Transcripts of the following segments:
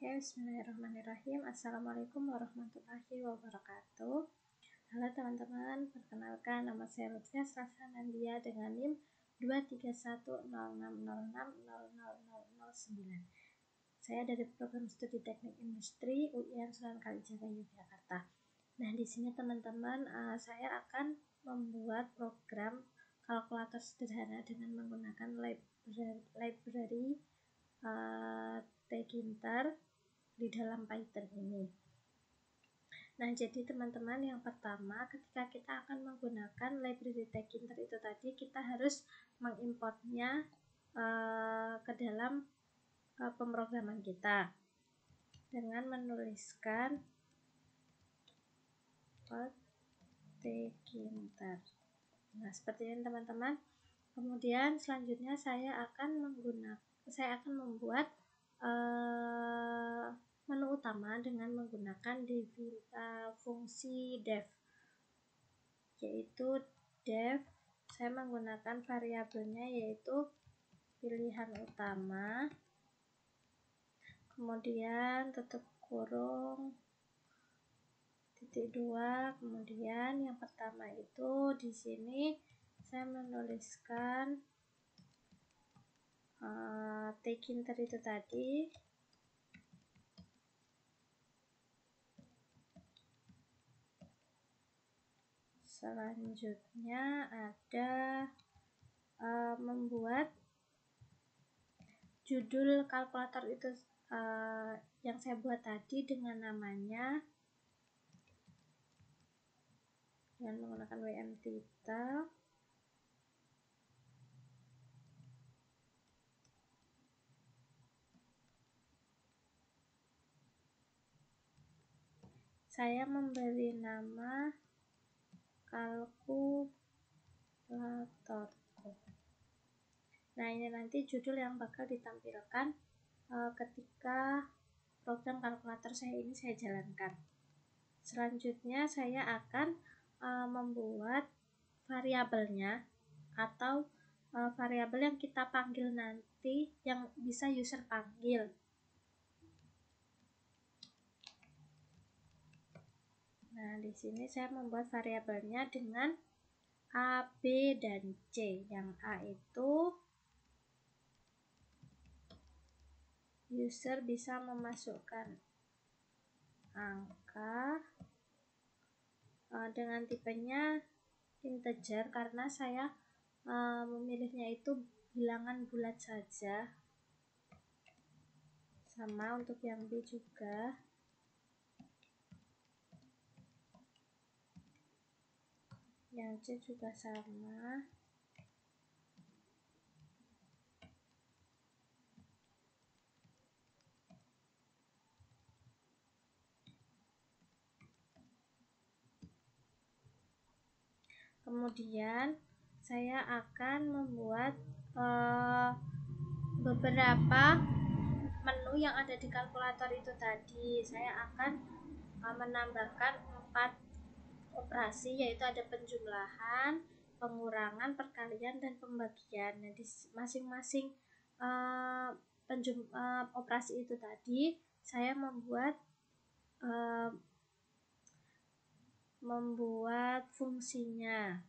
Oke, bismillahirrahmanirrahim. Assalamualaikum warahmatullahi wabarakatuh. Halo teman-teman, perkenalkan nama saya Lutfia Strasanandia dengan NIM 23106060009. Saya dari program studi teknik industri UIN Sunan Kalijaga Yogyakarta. Nah, di sini teman-teman, saya akan membuat program kalkulator sederhana dengan menggunakan library Tkinter di dalam Python ini. Nah, jadi teman-teman, yang pertama ketika kita akan menggunakan library Tkinter itu tadi, kita harus mengimportnya ke dalam pemrograman kita dengan menuliskan Tkinter. Nah, seperti ini teman-teman. Kemudian selanjutnya saya akan membuat menu utama dengan menggunakan fungsi def, yaitu def. Saya menggunakan variabelnya yaitu pilihan utama, kemudian tutup kurung titik 2, kemudian yang pertama itu di sini saya menuliskan Tkinter itu tadi. Selanjutnya ada membuat judul kalkulator itu yang saya buat tadi dengan namanya, dengan menggunakan WM title. Saya memberi nama kalkulatorku. Nah, ini nanti judul yang bakal ditampilkan ketika program kalkulator saya ini saya jalankan. Selanjutnya saya akan membuat variabelnya atau variabel yang kita panggil nanti, yang bisa user panggil. Nah, di sini saya membuat variabelnya dengan A, B, dan C. Yang A itu user bisa memasukkan angka dengan tipenya integer karena saya memilihnya itu bilangan bulat saja. Sama untuk yang B juga. Yang C juga sama. Kemudian saya akan membuat beberapa menu yang ada di kalkulator itu tadi. Saya akan menambahkan 4 operasi, yaitu ada penjumlahan, pengurangan, perkalian, dan pembagian. Nah, di masing-masing operasi itu tadi saya membuat fungsinya.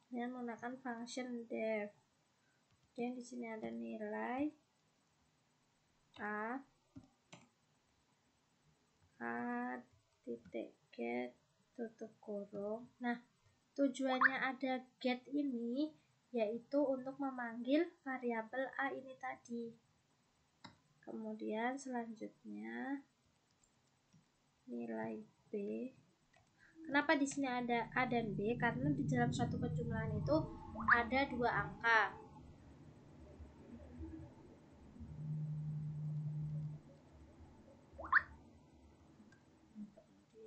Dengan menggunakan function def. Dan di sini ada nilai a titik get tutup kurung. Nah, tujuannya ada get ini yaitu untuk memanggil variabel a ini tadi. Kemudian selanjutnya nilai b. Kenapa di sini ada a dan b? Karena di dalam suatu penjumlahan itu ada 2 angka.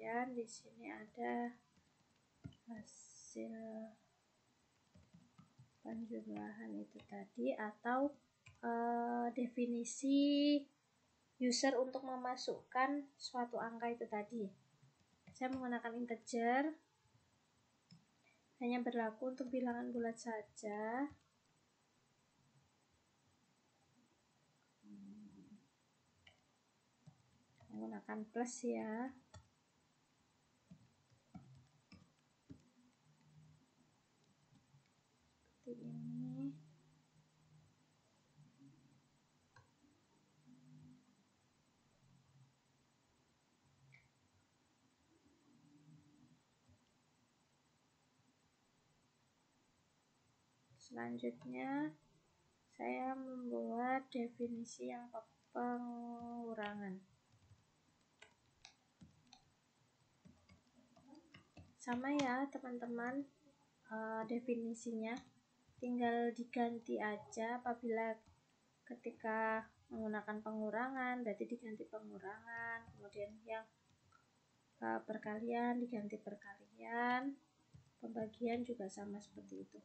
Kemudian di sini ada hasil penjumlahan itu tadi, atau definisi user untuk memasukkan suatu angka itu tadi. Saya menggunakan integer. hanya berlaku untuk bilangan bulat saja. Menggunakan plus ya. Seperti ini. Selanjutnya saya membuat definisi yang pengurangan. Sama ya teman-teman, definisinya tinggal diganti aja. Apabila ketika menggunakan pengurangan berarti diganti pengurangan, kemudian yang perkalian diganti perkalian, pembagian juga sama seperti itu.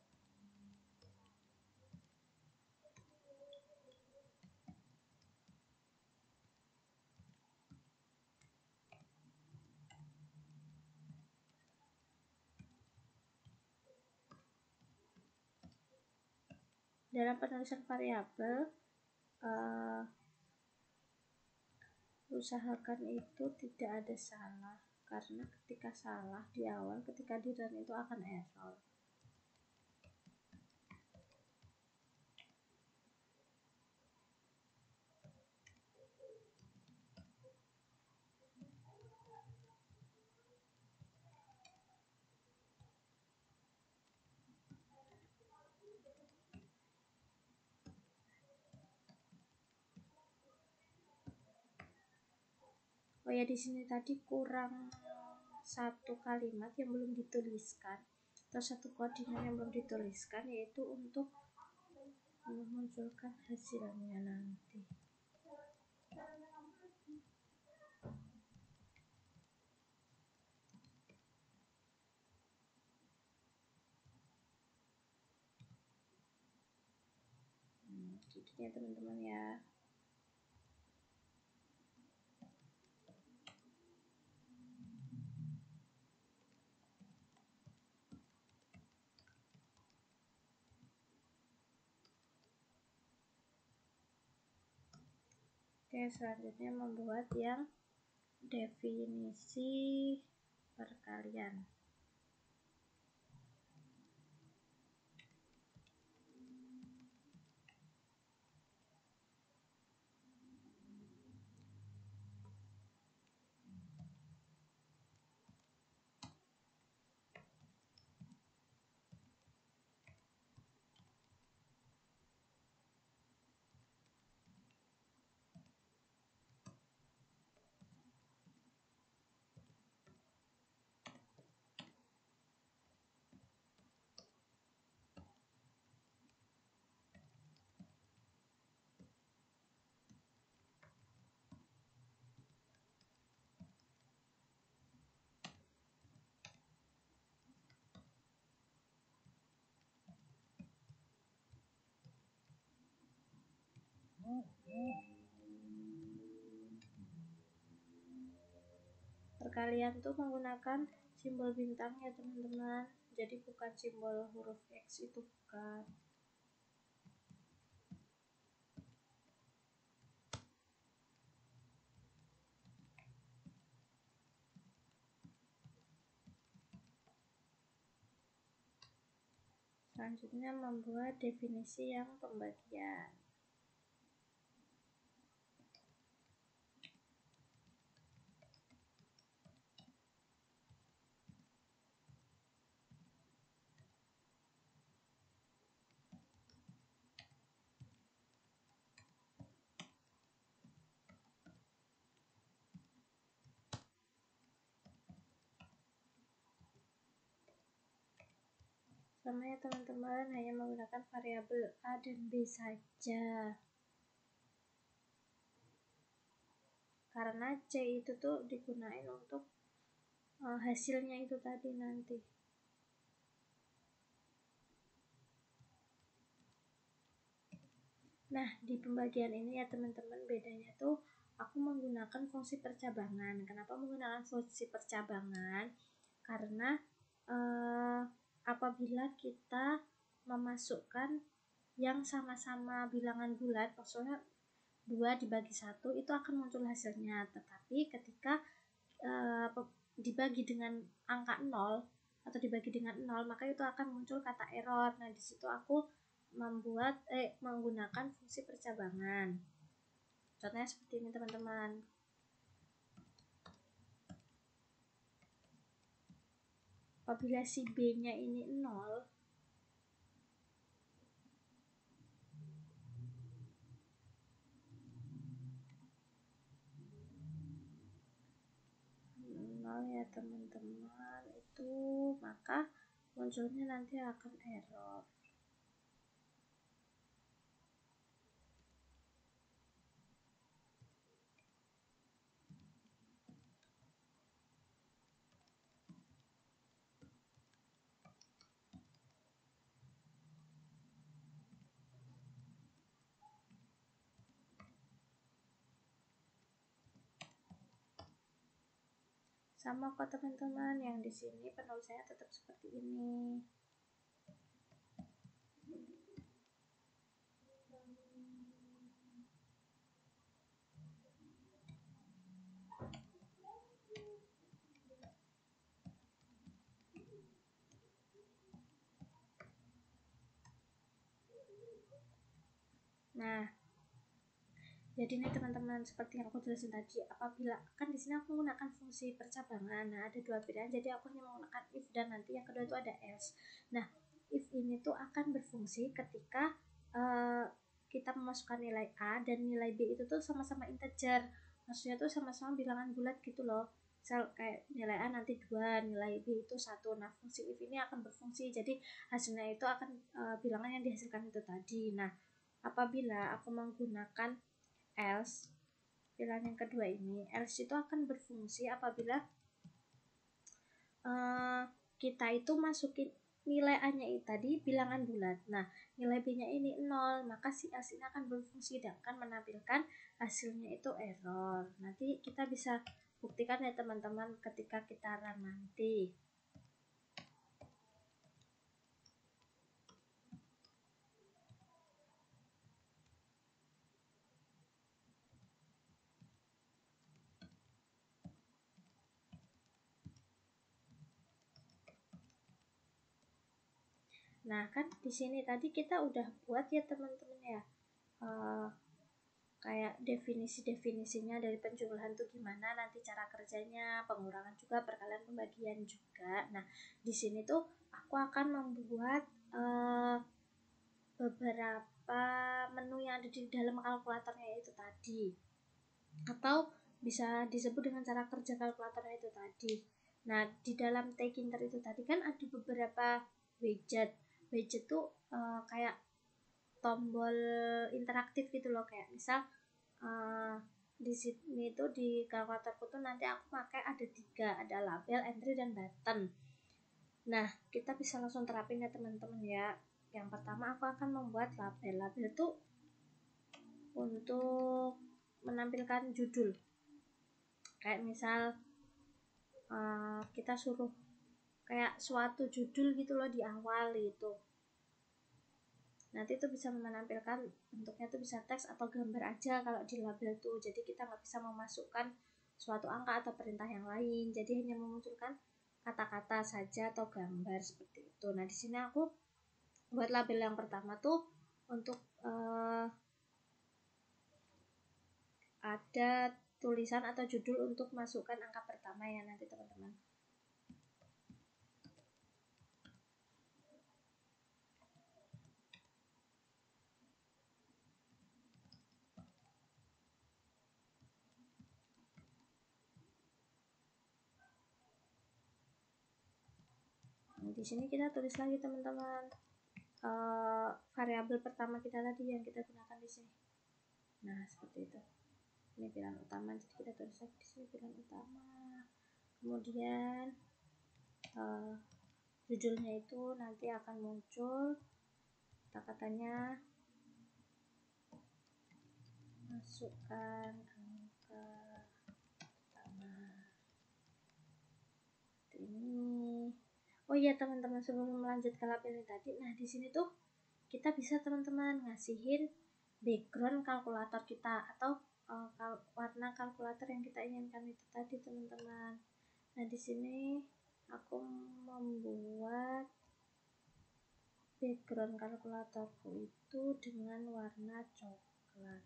Dalam penulisan variabel, usahakan itu tidak ada salah, karena ketika salah di awal, ketika di run itu akan error. Oh ya, di sini tadi kurang satu kalimat yang belum dituliskan atau satu koordinat yang belum dituliskan, yaitu untuk memunculkan hasilnya nanti. Gitu ya teman-teman ya. Oke, selanjutnya membuat yang definisi perkalian. Perkalian tuh menggunakan simbol bintang ya teman-teman, jadi bukan simbol huruf X, itu bukan. Selanjutnya membuat definisi yang pembagian. Sama ya teman-teman, hanya menggunakan variabel A dan B saja. Karena C itu tuh digunakan untuk hasilnya itu tadi nanti. Nah, di pembagian ini ya teman-teman, bedanya tuh aku menggunakan fungsi percabangan. Kenapa menggunakan fungsi percabangan? Karena apabila kita memasukkan yang sama-sama bilangan bulat, maksudnya 2 dibagi 1 itu akan muncul hasilnya. Tetapi ketika dibagi dengan angka 0 atau dibagi dengan 0, maka itu akan muncul kata error. Nah, di situ aku menggunakan fungsi percabangan. Contohnya seperti ini, teman-teman. Apabila si B-nya ini 0, ya teman-teman, itu maka munculnya nanti akan error. Sama kok teman-teman, yang di sini penulisannya tetap seperti ini. Nah, jadi nih teman-teman, seperti yang aku jelasin tadi, apabila kan di sini aku menggunakan fungsi percabangan. Nah, ada 2 pilihan, jadi aku hanya menggunakan if dan nanti yang kedua itu ada else. Nah, if ini tuh akan berfungsi ketika kita memasukkan nilai A dan nilai B itu tuh sama-sama integer. Maksudnya tuh sama-sama bilangan bulat gitu loh. Misal kayak nilai A nanti 2, nilai B itu 1. Nah, fungsi if ini akan berfungsi, jadi hasilnya itu akan bilangan yang dihasilkan itu tadi. Nah, apabila aku menggunakan else, pilihan yang kedua ini, else itu akan berfungsi apabila kita itu masukin nilai A-nya tadi bilangan bulat. Nah, nilai B-nya ini 0, maka si else ini akan berfungsi dan akan menampilkan hasilnya itu error. Nanti kita bisa buktikan ya teman-teman ketika kita run nanti. Nah, kan di sini tadi kita udah buat ya teman-teman ya, kayak definisi-definisinya dari penjumlahan tuh gimana, nanti cara kerjanya, pengurangan juga, perkalian, pembagian juga. Nah, di sini tuh aku akan membuat beberapa menu yang ada di dalam kalkulatornya itu tadi, atau bisa disebut dengan cara kerja kalkulatornya itu tadi. Nah, di dalam Tkinter itu tadi kan ada beberapa widget tuh kayak tombol interaktif gitu loh, kayak misal di sini tuh di kalkulatorku tuh nanti aku pakai ada 3, ada label, entry, dan button. Nah, kita bisa langsung terapin ya teman-teman ya. Yang pertama aku akan membuat label. Label tuh untuk menampilkan judul, kayak misal kita suruh kayak suatu judul gitu loh di awal itu. Nanti itu bisa menampilkan bentuknya tuh bisa teks atau gambar aja kalau di label tuh. Jadi kita nggak bisa memasukkan suatu angka atau perintah yang lain. Jadi hanya memunculkan kata-kata saja atau gambar seperti itu. Nah, di sini aku buat label yang pertama tuh untuk ada tulisan atau judul untuk masukkan angka pertama ya nanti teman-teman. Nah, di sini kita tulis lagi teman-teman variabel pertama kita tadi yang kita gunakan di sini. Nah, seperti itu. Ini pilihan utama, jadi kita tulis lagi di sini pilihan utama. Kemudian judulnya itu nanti akan muncul kata-katanya masukkan angka pertama. Ini iya teman-teman, sebelum melanjut ke label ini tadi, nah di sini tuh kita bisa teman-teman ngasihin background kalkulator kita atau warna kalkulator yang kita inginkan itu tadi teman-teman. Nah di sini aku membuat background kalkulatorku itu dengan warna coklat.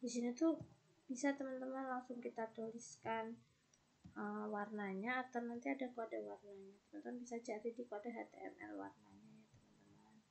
Di sini tuh bisa teman-teman langsung kita tuliskan warnanya, atau nanti ada kode warnanya. Teman-teman bisa cari di kode HTML warnanya ya teman-teman.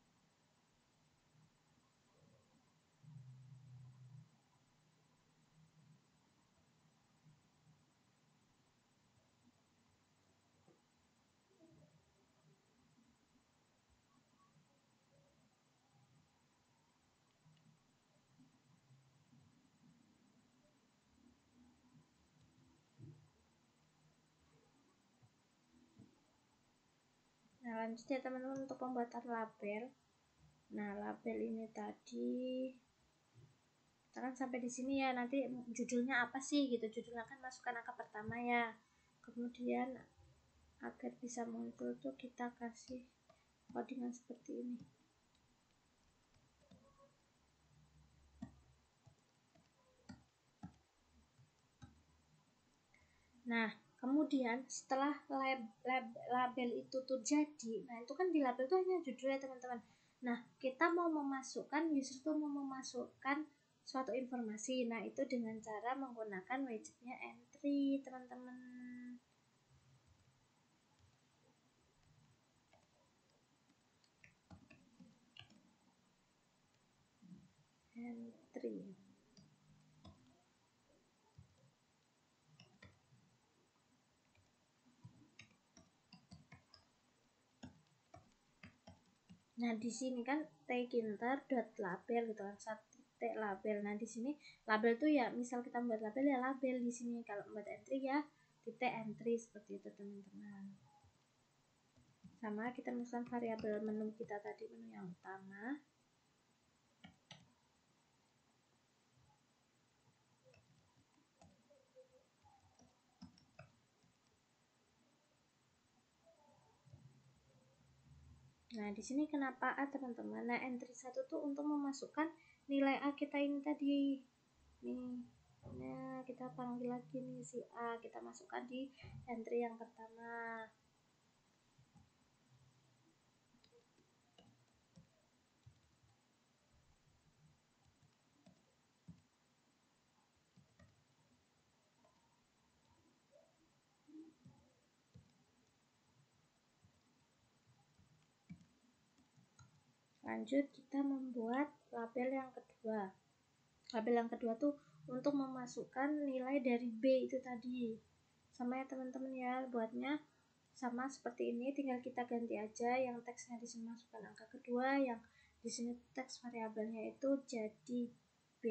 Nah lanjut ya teman-teman untuk pembuatan label. Nah label ini tadi kita kan sampai di sini ya, nanti judulnya apa sih gitu. Judulnya kan masukkan angka pertama ya, kemudian agar bisa muncul tuh kita kasih codingan seperti ini. Nah kemudian setelah label itu tuh jadi, nah itu kan di label tuh hanya judulnya teman-teman. Nah kita mau memasukkan, user tuh mau memasukkan suatu informasi, nah itu dengan cara menggunakan widgetnya entry teman-teman. Entry. Nah di sini kan tkinter.label gitu kan, satu titik label. Nah di sini label tuh ya misal kita membuat label ya label di sini, kalau membuat entry ya titik entry seperti itu teman-teman. Sama kita masukkan variabel menu kita tadi, menu yang utama. Nah, di sini kenapa A teman-teman? Nah, entry 1 tuh untuk memasukkan nilai A kita ini tadi. Nih. Nah, kita panggil lagi nih si A, kita masukkan di entry yang pertama. Lanjut kita membuat label yang kedua. Label yang kedua tuh untuk memasukkan nilai dari B itu tadi. Sama ya teman-teman ya, buatnya sama seperti ini, tinggal kita ganti aja yang teksnya di sini masukkan angka kedua, yang di sini teks variabelnya itu jadi B.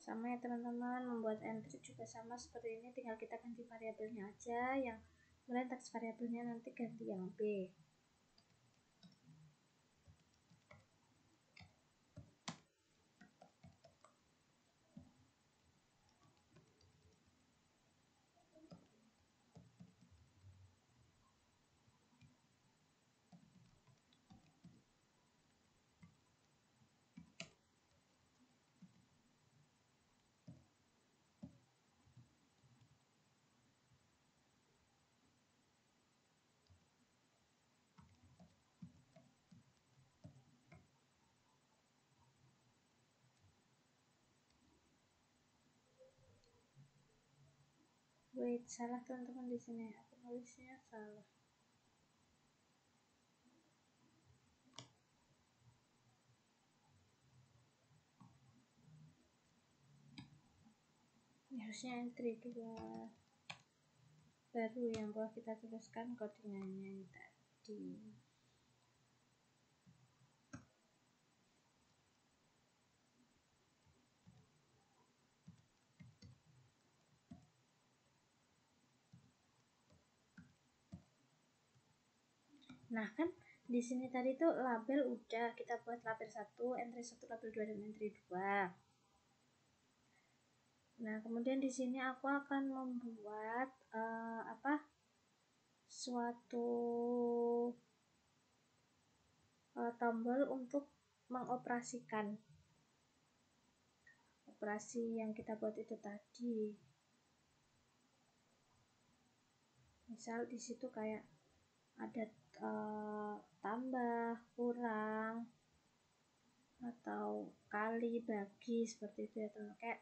Sama ya teman-teman, membuat entry juga sama seperti ini, tinggal kita ganti variabelnya aja, yang kemudian teks variabelnya nanti ganti yang B. Wait, salah teman-teman, di sini aku nulisnya salah. Ini harusnya entry 2 baru yang bawah kita tuliskan codingannya ini tadi. Nah kan di sini tadi tuh label udah kita buat label 1, entry 1, label 2 dan entry 2. Nah, kemudian di sini aku akan membuat suatu tombol untuk mengoperasikan operasi yang kita buat itu tadi. Misal di situ kayak ada tambah, kurang, atau kali, bagi, seperti itu ya teman. Kayak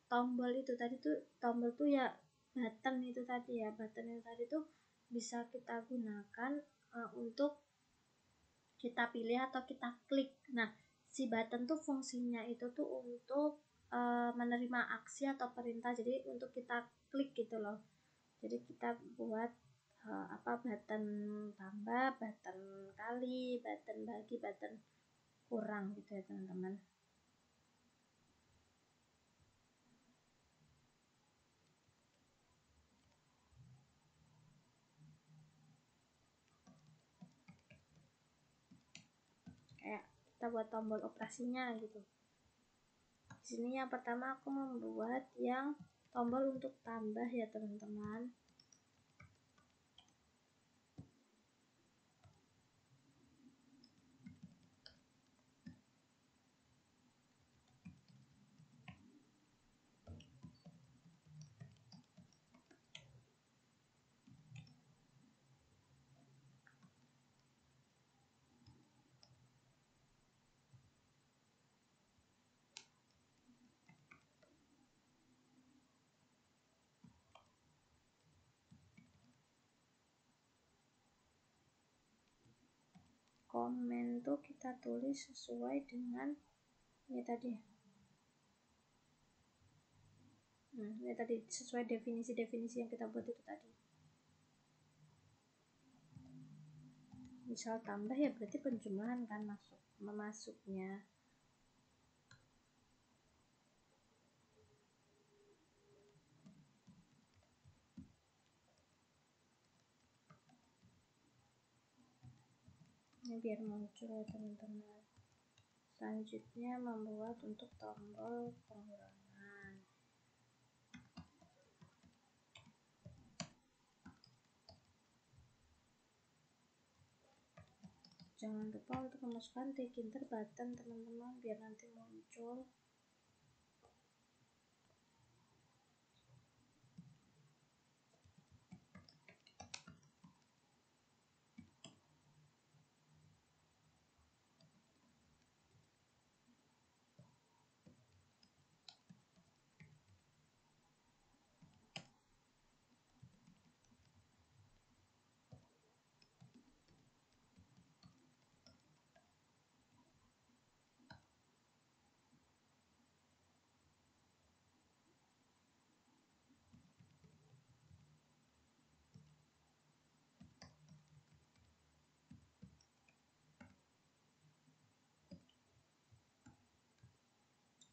tombol itu tadi tuh, tombol tuh ya button itu tadi ya, button itu tadi tuh bisa kita gunakan untuk kita pilih atau kita klik. Nah, si button tuh fungsinya itu tuh untuk menerima aksi atau perintah, jadi untuk kita klik gitu loh. Jadi kita buat button tambah, button kali, button bagi, button kurang gitu ya teman-teman. Kayak kita buat tombol operasinya gitu. Di sini yang pertama aku membuat yang tombol untuk tambah ya teman-teman. Komen tuh kita tulis sesuai dengan ini tadi. Ini tadi sesuai definisi-definisi yang kita buat itu tadi. Misal tambah ya berarti penjumlahan kan memasuknya. Ini biar muncul ya teman-teman. Selanjutnya membuat untuk tombol pengurangan. Jangan lupa untuk memasukkan Tkinter button teman-teman biar nanti muncul.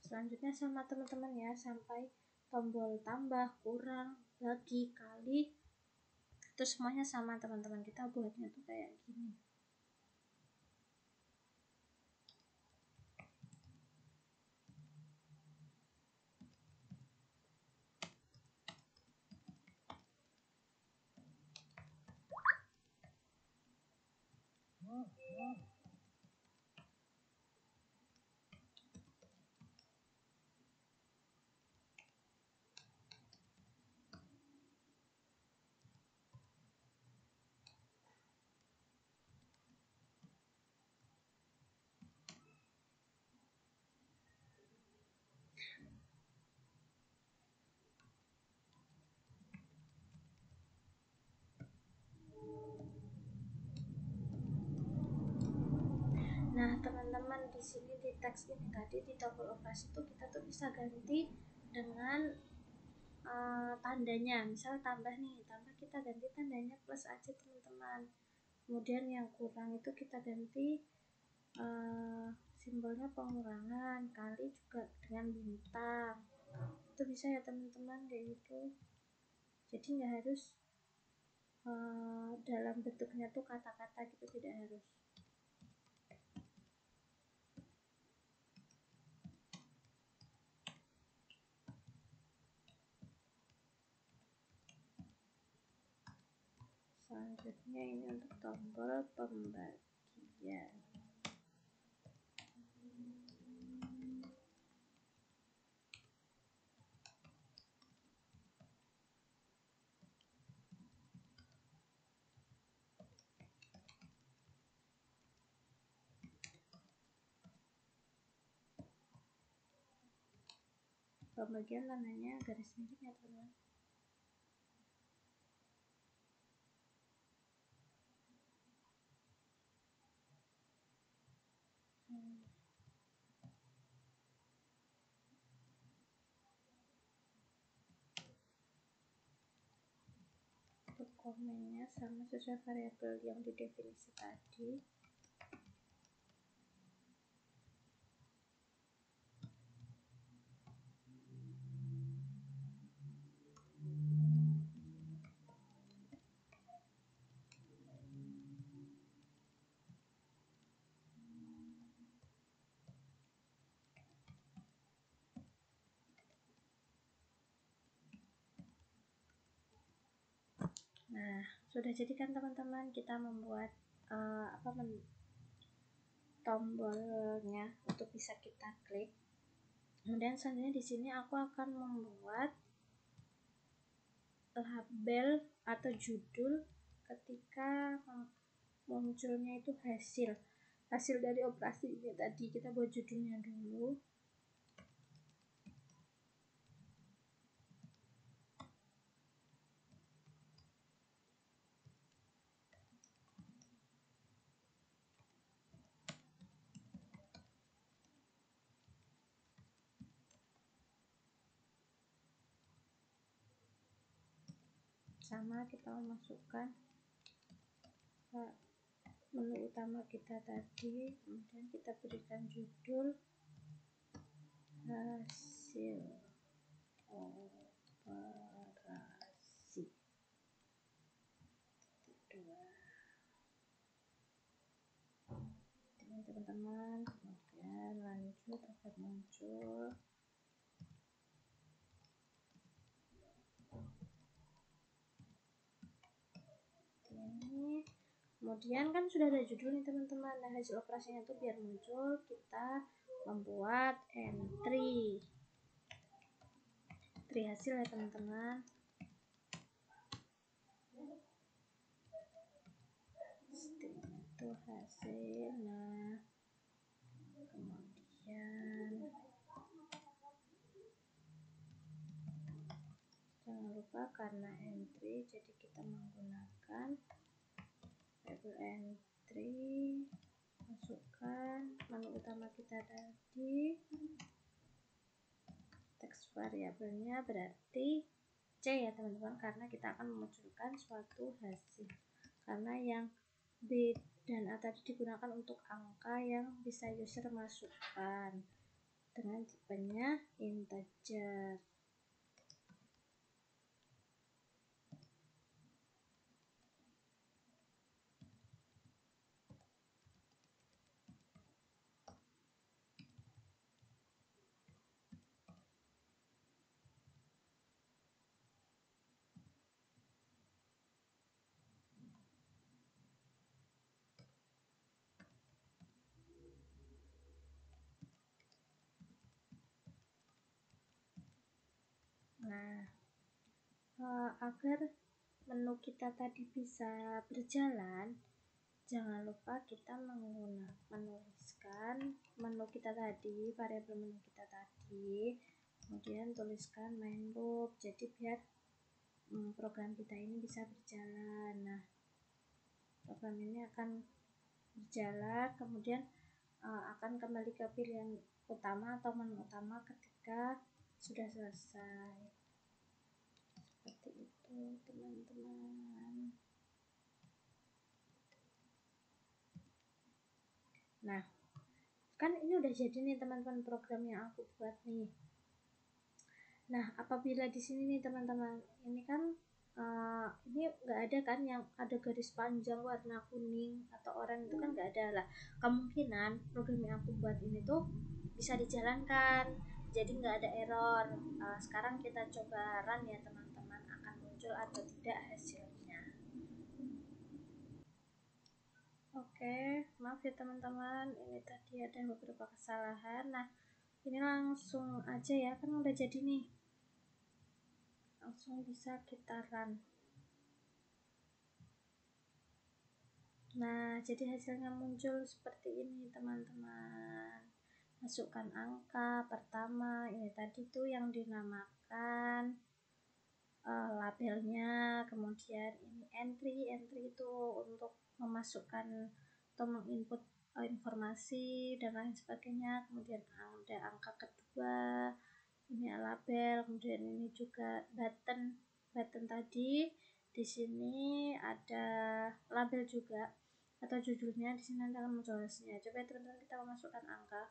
Selanjutnya sama teman-teman ya, sampai tombol tambah, kurang, bagi, kali itu semuanya sama teman-teman. Kita buatnya tuh kayak gini. di sini di teks ini tadi di tombol operasi itu kita tuh bisa ganti dengan tandanya. Misal tambah nih, tambah kita ganti tandanya plus aja teman-teman. Kemudian yang kurang itu kita ganti simbolnya pengurangan, kali juga dengan bintang. Itu bisa ya teman-teman, kayak gitu. Jadi nggak harus dalam bentuknya tuh kata-kata gitu, tidak harus. Selanjutnya ini untuk tombol pembagian. Pembagian tandanya garis miring ya teman. Untuk komennya sama sesuai variabel yang didefinisi tadi. Nah, sudah jadi kan teman-teman, kita membuat tombolnya untuk bisa kita klik. Kemudian selanjutnya di sini aku akan membuat label atau judul ketika munculnya itu hasil dari operasi ini tadi. Kita buat judulnya dulu. Sama kita memasukkan menu utama kita tadi, kemudian kita berikan judul hasil operasi 2 teman-teman. Kemudian lanjut agar muncul. Ini kemudian kan sudah ada judul nih teman-teman. Nah, hasil operasinya itu biar muncul, kita membuat entry hasil ya teman-teman. Itu hasil. Nah, kemudian jangan lupa karena entry, jadi kita menggunakan label entry, masukkan menu utama kita tadi, teks variabelnya berarti C ya teman-teman, karena kita akan memunculkan suatu hasil. Karena yang B dan A tadi digunakan untuk angka yang bisa user masukkan dengan tipenya integer. Nah, agar menu kita tadi bisa berjalan, jangan lupa kita menuliskan menu kita tadi, variabel menu kita tadi, kemudian tuliskan main loop, jadi biar program kita ini bisa berjalan. Nah, program ini akan berjalan, kemudian akan kembali ke pilihan utama atau menu utama ketika sudah selesai. Seperti itu teman-teman. Nah, kan ini udah jadi nih teman-teman program yang aku buat nih. Nah, apabila di sini nih teman-teman, ini kan ini nggak ada kan yang ada garis panjang warna kuning atau oranye, itu kan nggak ada lah. Kemungkinan program yang aku buat ini tuh bisa dijalankan, jadi nggak ada error. Sekarang kita coba run ya teman-teman, akan muncul atau tidak hasilnya. Oke, maaf ya teman-teman, ini tadi ada beberapa kesalahan. Nah, ini langsung aja ya, kan udah jadi nih, langsung bisa kita run. Nah, jadi hasilnya muncul seperti ini teman-teman. Masukkan angka pertama, ini tadi tuh yang dinamakan labelnya, kemudian ini entry itu untuk memasukkan atau menginput informasi dan lain sebagainya. Kemudian ada angka kedua, ini label, kemudian ini juga button tadi. Di sini ada label juga atau judulnya, di sini nanti akan muncul hasilnya. Coba teman-teman kita memasukkan angka.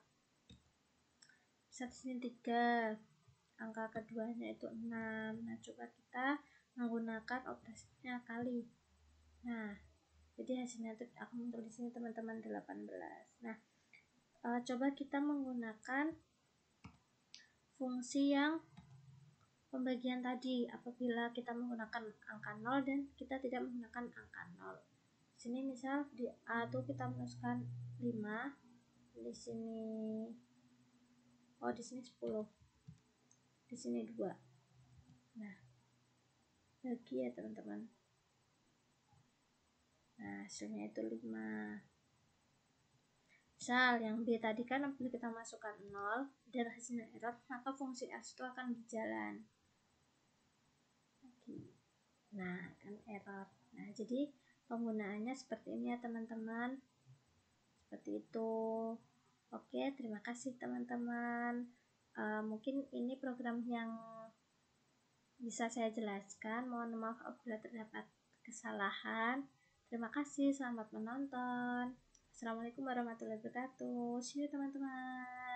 Bisa di sini 3, angka keduanya itu 6. Nah, coba kita menggunakan operasinya kali. Nah, jadi hasilnya itu akan muncul di sini teman-teman 18. Nah, coba kita menggunakan fungsi yang pembagian tadi. Apabila kita menggunakan angka 0 dan kita tidak menggunakan angka 0. Di sini misal di A itu kita menuliskan 5, di sini di sini 10, di sini 2. Nah, bagi ya teman-teman. Nah, hasilnya itu 5. Misal yang B tadi kan apabila kita masukkan 0 dan hasilnya error, maka fungsi else itu akan berjalan. Nah, kan error. Nah, jadi penggunaannya seperti ini ya teman-teman. Seperti itu. Oke, terima kasih teman-teman. Mungkin ini program yang bisa saya jelaskan. Mohon maaf apabila terdapat kesalahan. Terima kasih, selamat menonton. Assalamualaikum warahmatullahi wabarakatuh. See you teman-teman.